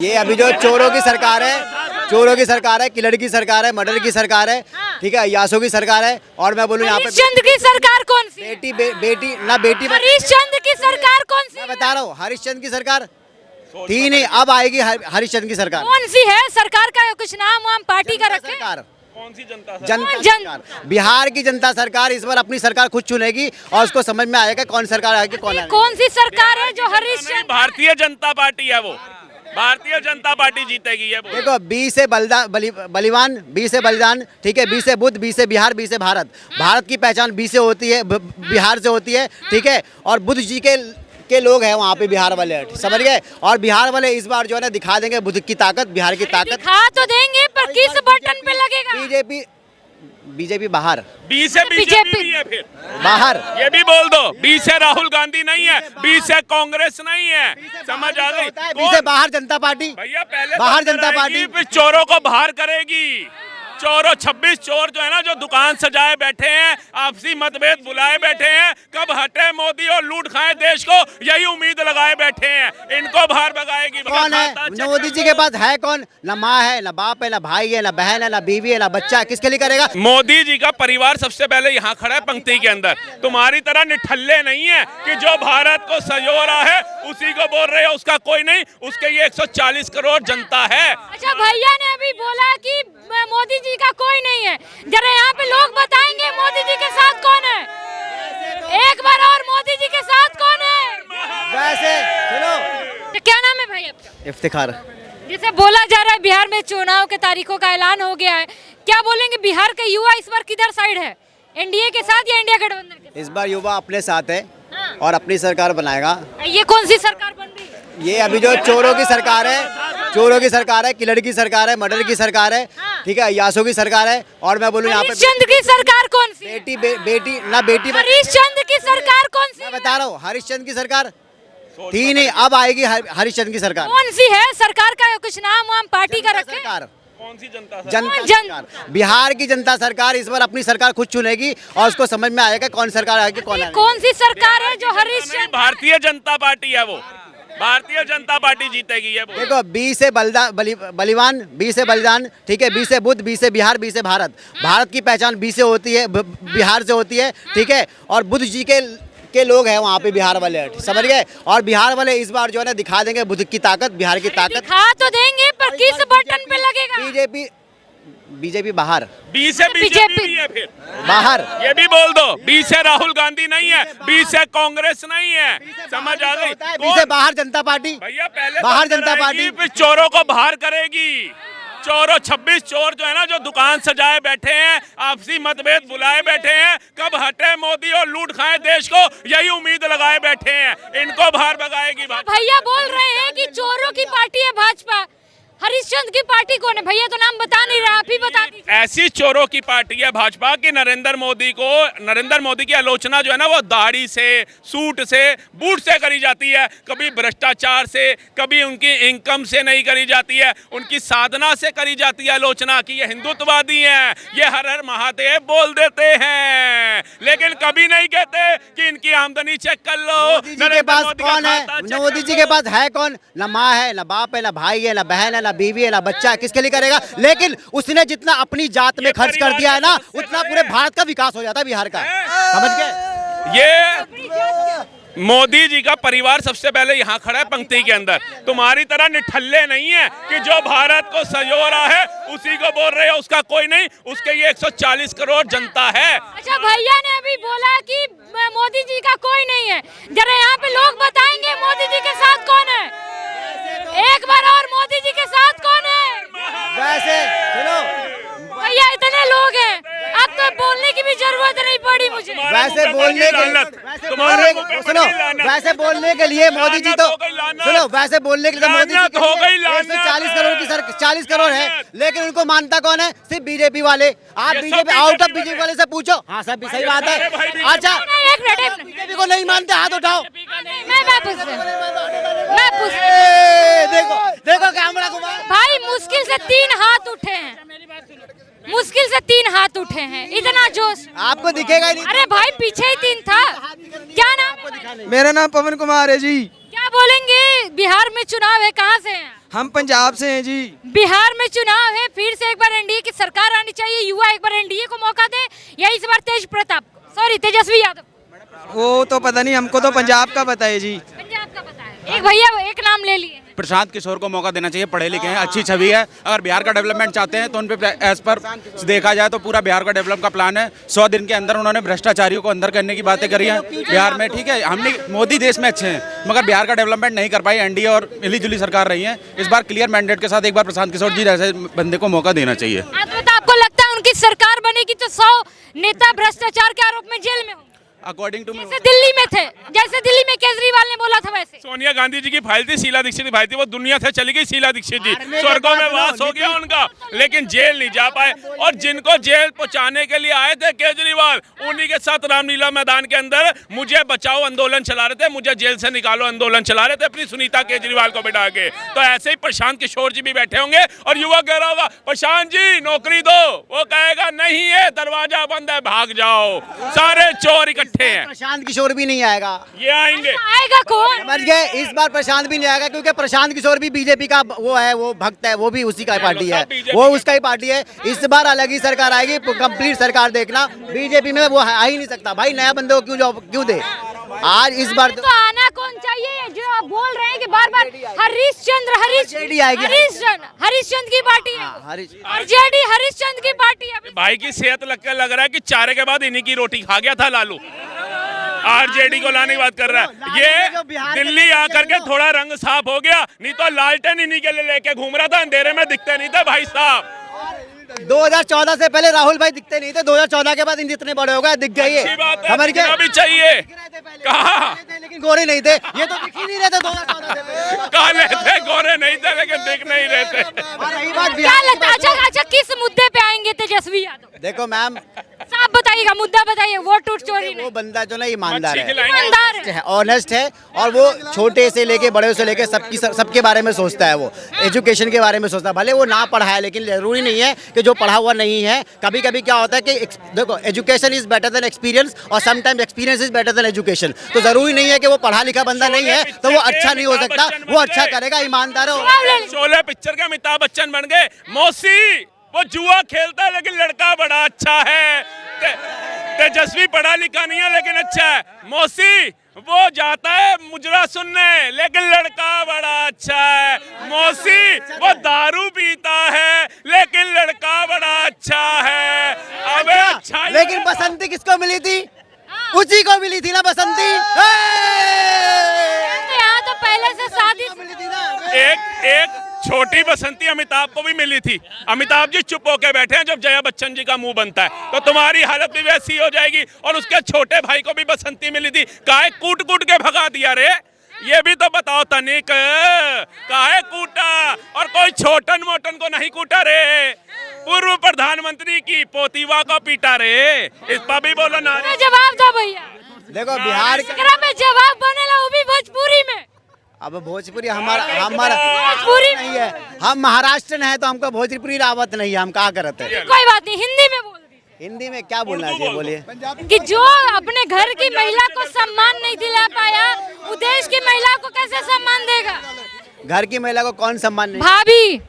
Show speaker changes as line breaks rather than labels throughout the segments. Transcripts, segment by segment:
ये अभी जो चोरों की सरकार है, किलर की सरकार है, मर्डर की सरकार है, ठीक है, यासों की सरकार है। और मैं बोलूँ यहाँ पे
हरीशचंद्र की सरकार कौन सी?
बेटी
हरीशचंद्र की सरकार कौन सी?
मैं बता रहा हूँ, हरिश्चंद्र की सरकार थी नहीं, अब आएगी हरिश्चंद्र की सरकार।
कौन सी है सरकार का? कुछ नाम वाम पार्टी का रखे?
सरकार
कौन सी जनता
सरकार, बिहार की जनता सरकार इस बार अपनी सरकार खुद चुनेगी और उसको समझ में आएगा कौन सरकार आएगी कौन आएगी।
कौन सी सरकार है जो हरीशचंद्र?
भारतीय जनता पार्टी है वो, भारतीय जनता पार्टी जीतेगी ये।
देखो, 20 से बलिवान, 20 से बलिदान, ठीक है, 20 से बुद्ध, 20 से बिहार, 20 से भारत। भारत की पहचान 20 से होती है, बिहार से होती है, ठीक है। और बुद्ध जी के लोग हैं वहाँ पे बिहार वाले, समझ गए। और बिहार वाले इस बार जो है ना दिखा देंगे बुद्ध की ताकत, बिहार की ताकत
दिखा तो देंगे, पर किस बटन पे लगेगा?
बीजेपी बाहर,
बी से बीजेपी भी है, फिर
बाहर।
ये भी बोल दो, बी से राहुल गांधी नहीं है, बी से कांग्रेस नहीं है, समझ आ गई?
बी से बाहर जनता पार्टी,
भैया पहले
बाहर जनता पार्टी,
फिर चोरों को बाहर करेगी। चोरों 26 चोर जो है ना, जो दुकान सजाए बैठे हैं, आपसी मतभेद बुलाए बैठे हैं, कब हटे मोदी और लूट खाए देश को, यही उम्मीद लगाए बैठे हैं। इनको बाहर भगाएगी।
कौन है मोदी जी के पास? है कौन? ना माँ है, ना बाप है, ना भाई है, ना बहन है, ना बीवी है, ना बच्चा है। किसके लिए करेगा?
मोदी जी का परिवार सबसे पहले यहाँ खड़ा है पंक्ति के अंदर। तुम्हारी तरह निठल्ले नहीं है कि जो भारत को संजो रहा है उसी को बोल रहे हो, उसका कोई नहीं, उसके ये 140 करोड़ जनता है।
अच्छा, भैया ने अभी बोला कि मोदी जी का कोई नहीं है। जरा यहाँ पे लोग बताएंगे मोदी जी के साथ कौन है? एक बार और, मोदी जी के साथ कौन है?
वैसे सुनो,
क्या नाम है भाई आपका?
इफ्तिखार।
जैसे बोला जा रहा है बिहार में चुनाव के तारीखों का ऐलान हो गया है, क्या बोलेंगे बिहार के युवा इस बार किधर साइड है? एनडीए के साथ या इंडिया गठबंधन के साथ?
इस बार युवा अपने साथ है और अपनी सरकार बनाएगा।
ये कौन सी सरकार बन रही है?
ये अभी जो चोरों की सरकार है, किलर की सरकार है, मर्डर की सरकार है, ठीक है, यासों की सरकार है। और मैं बोलूँ यहाँ पे
हरीशचंद्र की सरकार कौन सी?
बेटी
हरीशचंद्र की सरकार कौन सी?
मैं बता रहा हूँ, हरिश्चंद्र की सरकार थी नहीं, अब आएगी हरिश्चंद्र की सरकार।
कौन सी है सरकार का? कुछ नाम वाम पार्टी का रखे?
सरकार
कौन सी जनता
सरकार, बिहार की जनता सरकार इस बार अपनी सरकार खुद चुनेगी और उसको समझ में आएगा कौन सरकार आएगी कौन आएगी।
कौन सी सरकार है जो हरीशचंद्र?
भारतीय जनता पार्टी है वो, भारतीय जनता पार्टी जीतेगी ये।
देखो, 20 से बलिवान, 20 से बलिदान, ठीक है, 20 से बुद्ध, 20 से बिहार, 20 से भारत। भारत की पहचान 20 से होती है, बिहार से होती है, ठीक है। और बुद्ध जी के लोग हैं वहाँ पे बिहार वाले, समझ गए। और बिहार वाले इस बार जो है ना दिखा देंगे बुद्ध की ताकत, बिहार की ताकत।
दिखा तो देंगे, पर किस बटन पे लगेगा?
बीजेपी बाहर,
बी से बीजेपी भी है, फिर
बाहर।
ये भी बोल दो, बी से राहुल गांधी नहीं है, बी से कांग्रेस नहीं है, समझ आ गई?
बी से बाहर जनता पार्टी,
भैया पहले
बाहर जनता पार्टी,
फिर चोरों को बाहर करेगी। चोरों 26 चोर जो है ना, जो दुकान सजाए बैठे हैं, आपसी मतभेद बुलाए बैठे हैं, कब हटे मोदी और लूट खाए देश को, यही उम्मीद लगाए बैठे हैं। इनको बाहर भगाएगी।
भैया बोल रहे हैं कि चोरों की पार्टी है भाजपा, हरिश्चंद्र की पार्टी कौन है? भैया तो नाम बता नहीं रहा, आप ही बता दीजिए।
ऐसी चोरों की पार्टी है भाजपा की नरेंद्र मोदी की आलोचना जो है ना, वो दाढ़ी से, सूट से, बूट से करी जाती है, कभी भ्रष्टाचार से, कभी उनकी इनकम से नहीं करी जाती है, उनकी साधना से करी जाती है आलोचना की ये हिंदुत्ववादी हैं, ये हर हर महादेव बोल देते हैं, लेकिन कभी नहीं कहते कि इनकी आमदनी चेक कर लो।
मोदी जी के पास कौन है? मोदी जी के पास है कौन? ना माँ है, ना बाप है, ना भाई है, ना बहन है, ना बीवी है, ना बच्चा है। किसके लिए करेगा? लेकिन उसने जितना अपनी जात में खर्च कर दिया है ना, उतना पूरे भारत का विकास हो जाता है, बिहार का, समझ गए?
ये मोदी जी का परिवार सबसे पहले यहाँ खड़ा है पंक्ति के अंदर। तुम्हारी तरह निठल्ले नहीं है कि जो भारत को संजो रहा है उसी को बोल रहे हो, उसका कोई नहीं, उसके ये 140 करोड़ जनता है।
अच्छा, भैया ने अभी बोला कि मोदी जी का कोई नहीं है। जरा यहाँ पे लोग बताएंगे मोदी जी के साथ कौन है? एक बार और, मोदी जी के साथ कौन है?
वैसे सुनो,
भैया इतने लोग हैं, अब तो बोलने की भी जरूरत नहीं पड़ी मुझे।
वैसे बोलने के लिए मोदी जी तो सुनो, वैसे बोलने के लिए मोदी जी 140 करोड़ की 40 करोड़ है, लेकिन उनको मानता कौन है? सिर्फ बीजेपी वाले। आप बीजेपी आउट ऑफ बीजेपी वाले से पूछो। हाँ सब सही बात है। अच्छा,
एक मिनट,
बीजेपी को नहीं मानते, हाथ उठाओ।
मैं पूछ
देखो कैमरा को।
भाई मुश्किल से 3 हाथ उठे हैं, मुश्किल से 3 हाथ उठे हैं, इतना जोश
आपको दिखेगा ही नहीं।
अरे भाई पीछे ही 3 था। क्या नाम है?
मेरा नाम पवन कुमार है जी।
क्या बोलेंगे? बिहार में चुनाव है, कहाँ से हैं?
हम पंजाब से हैं जी।
बिहार में चुनाव है, फिर से एक बार एनडीए की सरकार आनी चाहिए, युवा एक बार एनडीए को मौका दे, या इस बार तेजस्वी यादव?
वो तो पता नहीं, हमको तो पंजाब का पता है जी।
पंजाब का पता है। एक भैया एक नाम ले लिए।
प्रशांत किशोर को मौका देना चाहिए, पढ़े लिखे हैं, अच्छी छवि है। अगर बिहार का डेवलपमेंट चाहते हैं तो उन पे एज पर देखा जाए तो पूरा बिहार का डेवलप का प्लान है। 100 दिन के अंदर उन्होंने भ्रष्टाचारियों को अंदर करने की बातें करी हैं बिहार में। ठीक है, हमने मोदी देश में अच्छे हैं मगर बिहार का डेवलपमेंट नहीं कर पाई, एनडीए और मिली जुली सरकार रही है। इस बार क्लियर मैंडेट के साथ एक बार प्रशांत किशोर जी जैसे बंदे को मौका देना चाहिए।
आपको लगता है उनकी सरकार बनेगी तो 100 नेता भ्रष्टाचार के आरोप में जेल में होंगे?
अकॉर्डिंग टू
जैसे दिल्ली में थे, जैसे दिल्ली में केजरीवाल ने बोला था वैसे।
सोनिया गांधी जी की फाइल थी, शीला दीक्षित की फाइल थी, वो दुनिया से चली गई शीला दीक्षित जी, स्वर्गों में वास हो गया उनका, लेकिन जेल नहीं जा पाए। और जिनको जेल पहुंचाने के लिए आए थे केजरीवाल, उन्हीं के साथ रामलीला मैदान के अंदर मुझे बचाओ आंदोलन चला रहे थे, मुझे जेल से निकालो आंदोलन चला रहे थे अपनी सुनीता केजरीवाल को बिठा के। तो ऐसे ही प्रशांत किशोर जी भी बैठे होंगे और युवा कह रहा होगा प्रशांत जी नौकरी दो, वो कहेगा नहीं है, दरवाजा बंद है, भाग जाओ, सारे चोर इकट्ठे हैं।
प्रशांत किशोर भी नहीं आएगा,
ये आएंगे।
आएगा कौन?
समझ गए, इस बार प्रशांत भी नहीं आएगा क्योंकि प्रशांत किशोर भी बीजेपी का वो है, वो भक्त है, वो भी उसी का पार्टी है, वो उसका ही पार्टी है। इस बार अलग ही सरकार आएगी, कंप्लीट सरकार देखना। बीजेपी में वो आ ही नहीं सकता भाई, नया बंदे को क्यों दे। आज इस बार
तो आना कौन चाहिए? जो आप बोल रहे हैं कि बार-बार हरिश्चंद्र की पार्टी है, आरजेडी हरिश्चंद्र की पार्टी है।
भाई की सेहत लग रहा है कि चारे के बाद इन्हीं की रोटी खा गया था लालू, आरजेडी को लाने की बात कर रहा है। ये दिल्ली आकर के थोड़ा रंग साफ हो गया, नहीं तो लालटेन इन्हीं के लिए लेके घूम रहा था, अंधेरे में दिखते नहीं थे भाई साहब।
2014 से पहले राहुल भाई दिखते नहीं थे, 2014 के बाद जितने बड़े हो गए दिख गए।
समझ गए भी चाहिए, कहा
लेकिन गोरे नहीं थे, ये तो दिख ही नहीं रहे थे 2014 से पहले।
काले थे, गोरे नहीं थे, लेकिन दिख नहीं रहे थे।
और रही बात
क्या लगता है? अच्छा किस मुद्दे पे आएंगे तेजस्वी यादव?
देखो मैम,
साफ बताइएगा, मुद्दा बताइए। वोट टूट चोरी
वो बंदा जो ना ईमानदार
मच्छी
है,
खिलाएंगे।
ऑनेस्ट है, और वो छोटे से लेके बड़े से लेके सबके बारे में सोचता है। वो एजुकेशन के बारे में सोचता है, भले वो ना पढ़ा है लेकिन जरूरी नहीं है कि जो पढ़ा हुआ नहीं है। कभी कभी क्या होता है कि देखो, education is better than experience और sometimes experience is better than education. तो जरूरी नहीं है कि वो पढ़ा लिखा बंदा नहीं है तो वो अच्छा नहीं हो सकता, वो अच्छा करेगा, ईमानदार हो।
शोले पिक्चर के अमिताभ बच्चन बन गए। मौसी वो जुआ खेलता है लेकिन लड़का बड़ा अच्छा है। तेजस्वी पढ़ा लिखा नहीं है लेकिन अच्छा है। मौसी वो जाता है मुजरा सुनने लेकिन लड़का बड़ा अच्छा है। मौसी वो दारू पीता है लेकिन लड़का बड़ा अच्छा है। अबे अच्छा,
लेकिन बसंती किसको मिली थी? उसी को मिली थी ना बसंती।
यहाँ तो पहले से शादी
मिली थी ना।
एक छोटी बसंती अमिताभ को भी मिली थी। अमिताभ जी चुप होके बैठे हैं, जब जया बच्चन जी का मुंह बनता है तो तुम्हारी हालत भी वैसी हो जाएगी। और उसके छोटे भाई को भी बसंती मिली थी, काहे कूट कूट के भगा दिया रे। ये भी तो बताओ तनिक, काहे कूटा? और कोई छोटन मोटन को नहीं कूटा रे, पूर्व प्रधानमंत्री की पोतीवा को पीटा रे। इस पर भी बोलो ना।
जवाब दो भैया।
देखो बिहार
में जवाब बनेला वो भी भोजपुरी में।
अब भोजपुरी हमारा
भोजपुरी
नहीं है, हम महाराष्ट्र है तो हमको भोजपुरी रावत नहीं है, हम कहा करते हैं।
कोई बात नहीं, हिंदी में बोल दीजिए।
हिंदी में क्या बोलना चाहिए बोलिए?
कि जो अपने घर की महिला को सम्मान नहीं दिला पाया, वो देश की महिला को कैसे सम्मान देगा?
घर की महिला को कौन सम्मान नहीं?
भाभी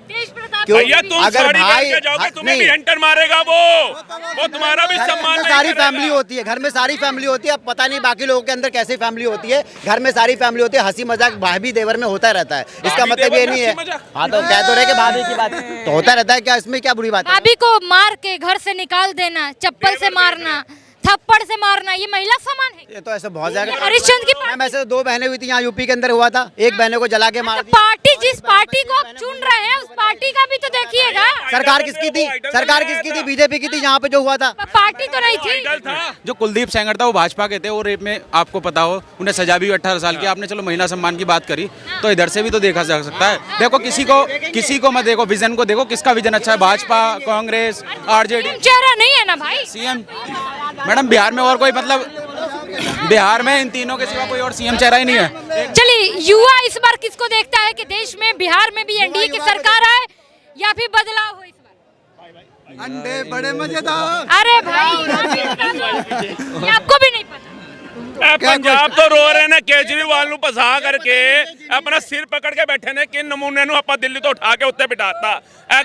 तेज प्रताप
भैया तुम
अगर
साड़ी
भाई
पहन के जाओगे तुम्हें
नहीं,
भी एंटर मारेगा वो तुम्हारा भी सम्मान नहीं
सारी
करेगा।
फैमिली होती है, घर में सारी फैमिली होती है। अब पता नहीं बाकी लोगों के अंदर कैसी फैमिली होती है, घर में सारी फैमिली होती है। हंसी मजाक भाभी देवर में होता रहता है, इसका मतलब ये नहीं है। हाँ तो कह तो रहे कि भाभी की बात तो होता रहता है, क्या इसमें क्या बुरी बात है?
भाभी को मार के घर से निकाल देना, चप्पल से मारना, थप्पड़ से मारना, ये महिला समान है?
ये तो ऐसे बहुत ज्यादा।
हरिश्चंद्र की
मैम ऐसे 2 बहनें हुई थी यहाँ यूपी के अंदर हुआ था, एक बहने को जला के मार दिया।
पार्टी जिस पार्टी को आप चुन रहे हैं उस पार्टी का भी तो देखिएगा।
सरकार किसकी थी? सरकार किसकी थी? बीजेपी की थी यहाँ पे जो हुआ था।
पार्टी तो नहीं थी।
जो कुलदीप सेंगर था वो भाजपा के थे, वो रेप में आपको पता हो उन्हें सजा भी 18 साल की। आपने चलो महिला सम्मान की बात करी तो इधर से भी तो देखा जा सकता है। देखो किसी को मत देखो, विजन को देखो, किसका विजन अच्छा है? भाजपा, कांग्रेस, आरजेडी।
चेहरा नहीं है ना भाई
सीएम। मैडम बिहार में और कोई मतलब बिहार में इन तीनों के सिवा कोई और सीएम चेहरा ही नहीं है।
चलिए, युवा इस बार किसको देखता है कि देश में बिहार में भी एनडीए की सरकार आए या फिर बदलाव हो इस बार?
अंडे बड़े मजेदार।
अरे भाई ये आपको भी नहीं पता।
पंजाब तो रो रहे ने केजरीवाल ਨੂੰ फसा करके अपना सिर पकड़ के बैठे ने कि नमूने ਨੂੰ ਆਪਾਂ ਦਿੱਲੀ ਤੋਂ उठा के उत्ते बिठाता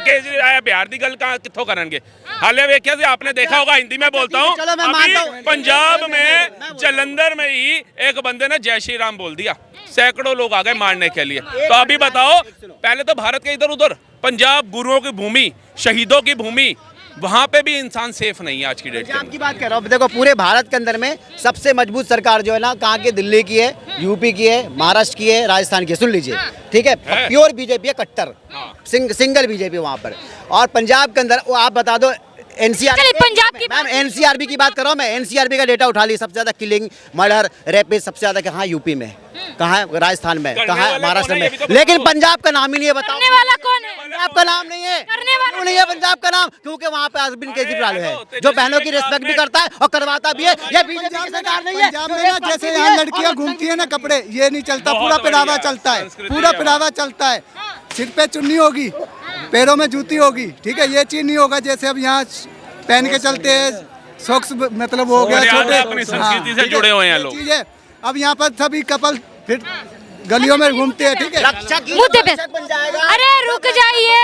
केजरीवाल बिहार ਦੀ ਗੱਲ ਕਿੱਥੋਂ ਕਰਨਗੇ हाले वेख्या से आपने देखा होगा हिंदी में बोलता हूँ
चलो मैं मानता हूँ।
पंजाब में जलंधर में ही एक बंदे ने जय श्री राम बोल दिया सैकड़ों लोग आ गए मारने के लिए तो अभी बताओ पहले तो भारत के इधर उधर पंजाब गुरुओं की भूमि शहीदों की भूमि वहाँ पे भी इंसान सेफ नहीं है आज की डेट के
पंजाब
अंदर
की बात कर रहा हूँ देखो पूरे भारत के अंदर में सबसे मजबूत सरकार जो है ना कहाँ की दिल्ली की है यूपी की है महाराष्ट्र की है राजस्थान की है। सुन लीजिए ठीक है प्योर बीजेपी है कट्टर सिंगल बीजेपी वहाँ पर और पंजाब के अंदर वो आप बता दो एनसीआर
चलिए, पंजाब की
मैम एनसीआरबी की बात कर रहा हूँ मैं एनसीआरबी का डेटा उठा ली सबसे ज्यादा किलिंग मर्डर रेपिस सबसे ज्यादा कहाँ यूपी में कहाँ है राजस्थान में
करने
कहाँ है
वाला
महाराष्ट्र
कौन है,
में
ये भी तो
लेकिन
बताओ।
पंजाब का नाम ही नहीं है बताओ
करने वाला कौन है
पंजाब का नाम नहीं है
करने वाला
क्यों नहीं है पंजाब का नाम क्योंकि वहाँ पे अरविंद केजरीवाल है
देखो,
जो बहनों की रिस्पेक्ट भी करता है और करवाता भी है ये बीजेपी की सरकार नहीं है
पंजाब में ना जैसे यहाँ लड़कियाँ घूमती है ना कपड़े ये नहीं चलता
बहुत
पूरा पहनावा
बढ़िया,
चलता है
संस्कृति
पूरा
है
पहनावा चलता है सिर पे चुन्नी होगी पैरों में जूती होगी ठीक है ये चीज नहीं होगा जैसे अब यहाँ पहन के चलते हैं सॉक्स मतलब हो गया
मर्यादा
छोटे
अपनी संस्कृति से
ठीक है,
जुड़े हुए हैं
ये
लोग।
चीज है अब यहाँ पर सभी कपल फिर गलियों में घूमते हैं ठीक है
रक्षा की
मुद्दे पे
रक्षक बन जाएगा
अरे रुक जाइए